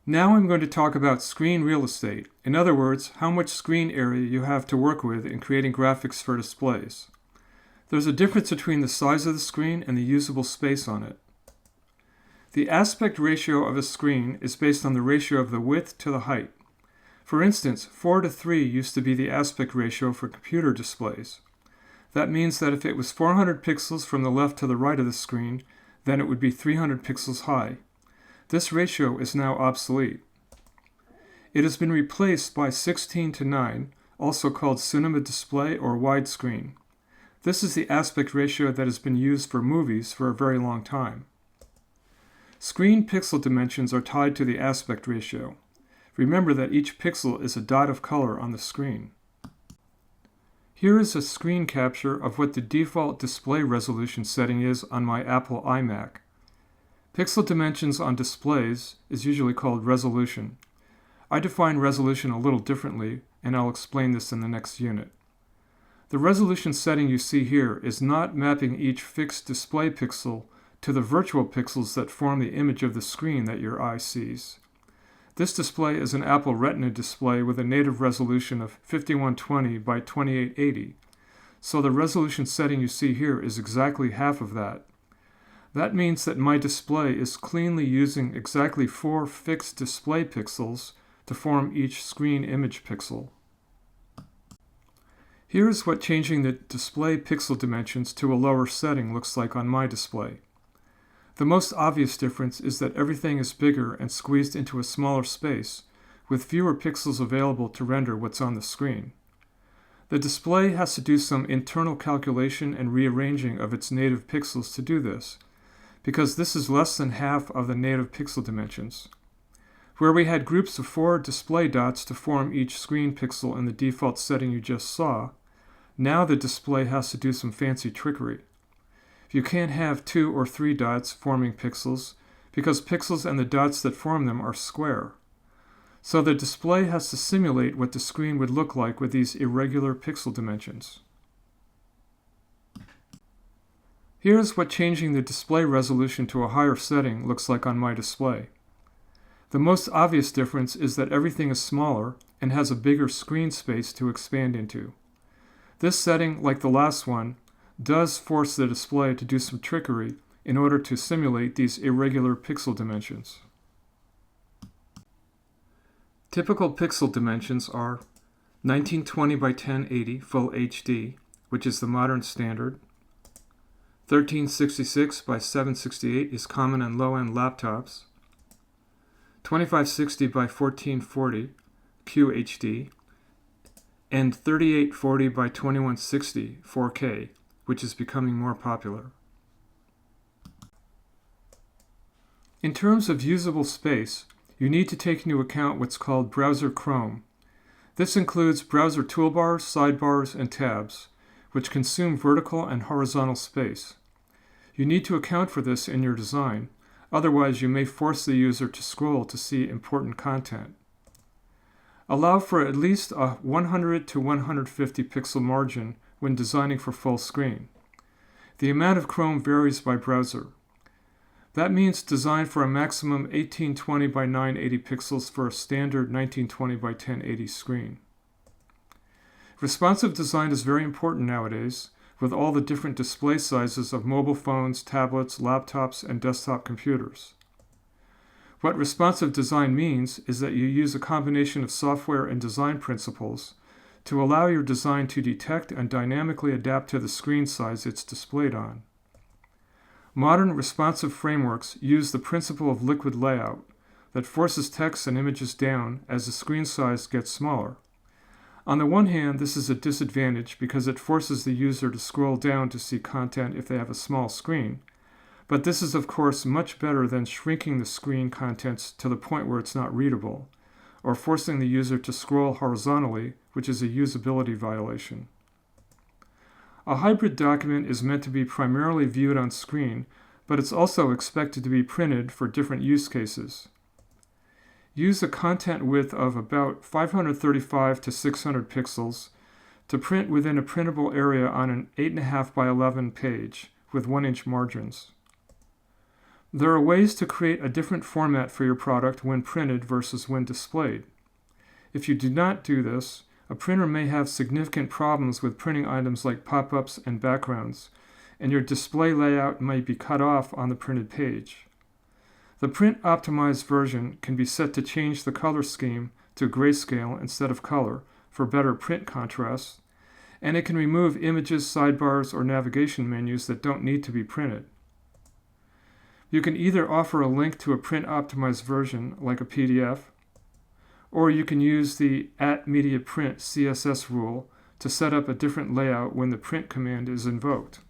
Now I'm going to talk about screen real estate. In other words, how much screen area you have to work with in creating graphics for displays. There's a difference between the size of the screen and the usable space on it. The aspect ratio of a screen is based on the ratio of the width to the height. For instance, 4:3 used to be the aspect ratio for computer displays. That means that if it was 400 pixels from the left to the right of the screen, then it would be 300 pixels high. This ratio is now obsolete. It has been replaced by 16:9, also called cinema display or widescreen. This is the aspect ratio that has been used for movies for a very long time. Screen pixel dimensions are tied to the aspect ratio. Remember that each pixel is a dot of color on the screen. Here is a screen capture of what the default display resolution setting is on my Apple iMac. Pixel dimensions on displays is usually called resolution. I define resolution a little differently, and I'll explain this in the next unit. The resolution setting you see here is not mapping each fixed display pixel to the virtual pixels that form the image of the screen that your eye sees. This display is an Apple Retina display with a native resolution of 5120 by 2880, so the resolution setting you see here is exactly half of that. That means that my display is cleanly using exactly 4 fixed display pixels to form each screen image pixel. Here is what changing the display pixel dimensions to a lower setting looks like on my display. The most obvious difference is that everything is bigger and squeezed into a smaller space, with fewer pixels available to render what's on the screen. The display has to do some internal calculation and rearranging of its native pixels to do this, because this is less than half of the native pixel dimensions. Where we had groups of 4 display dots to form each screen pixel in the default setting you just saw, now the display has to do some fancy trickery. You can't have 2 or 3 dots forming pixels because pixels and the dots that form them are square. So the display has to simulate what the screen would look like with these irregular pixel dimensions. Here's what changing the display resolution to a higher setting looks like on my display. The most obvious difference is that everything is smaller and has a bigger screen space to expand into. This setting, like the last one, does force the display to do some trickery in order to simulate these irregular pixel dimensions. Typical pixel dimensions are 1920 by 1080 Full HD, which is the modern standard. 1366 by 768 is common on low-end laptops. 2560 by 1440 QHD, and 3840 by 2160 4K, which is becoming more popular. In terms of usable space, you need to take into account what's called Browser Chrome. This includes browser toolbars, sidebars, and tabs, which consume vertical and horizontal space. You need to account for this in your design, otherwise you may force the user to scroll to see important content. Allow for at least a 100 to 150 pixel margin when designing for full screen. The amount of Chrome varies by browser. That means design for a maximum 1820 by 980 pixels for a standard 1920 by 1080 screen. Responsive design is very important nowadays, with all the different display sizes of mobile phones, tablets, laptops, and desktop computers. What responsive design means is that you use a combination of software and design principles to allow your design to detect and dynamically adapt to the screen size it's displayed on. Modern responsive frameworks use the principle of liquid layout that forces text and images down as the screen size gets smaller. On the one hand, this is a disadvantage because it forces the user to scroll down to see content if they have a small screen, but this is of course much better than shrinking the screen contents to the point where it's not readable, or forcing the user to scroll horizontally, which is a usability violation. A hybrid document is meant to be primarily viewed on screen, but it's also expected to be printed for different use cases. Use a content width of about 535 to 600 pixels to print within a printable area on an 8.5 by 11 page with 1-inch margins. There are ways to create a different format for your product when printed versus when displayed. If you do not do this, a printer may have significant problems with printing items like pop-ups and backgrounds, and your display layout might be cut off on the printed page. The print optimized version can be set to change the color scheme to grayscale instead of color for better print contrast, and it can remove images, sidebars, or navigation menus that don't need to be printed. You can either offer a link to a print optimized version like a PDF, or you can use the @MediaPrint CSS rule to set up a different layout when the print command is invoked.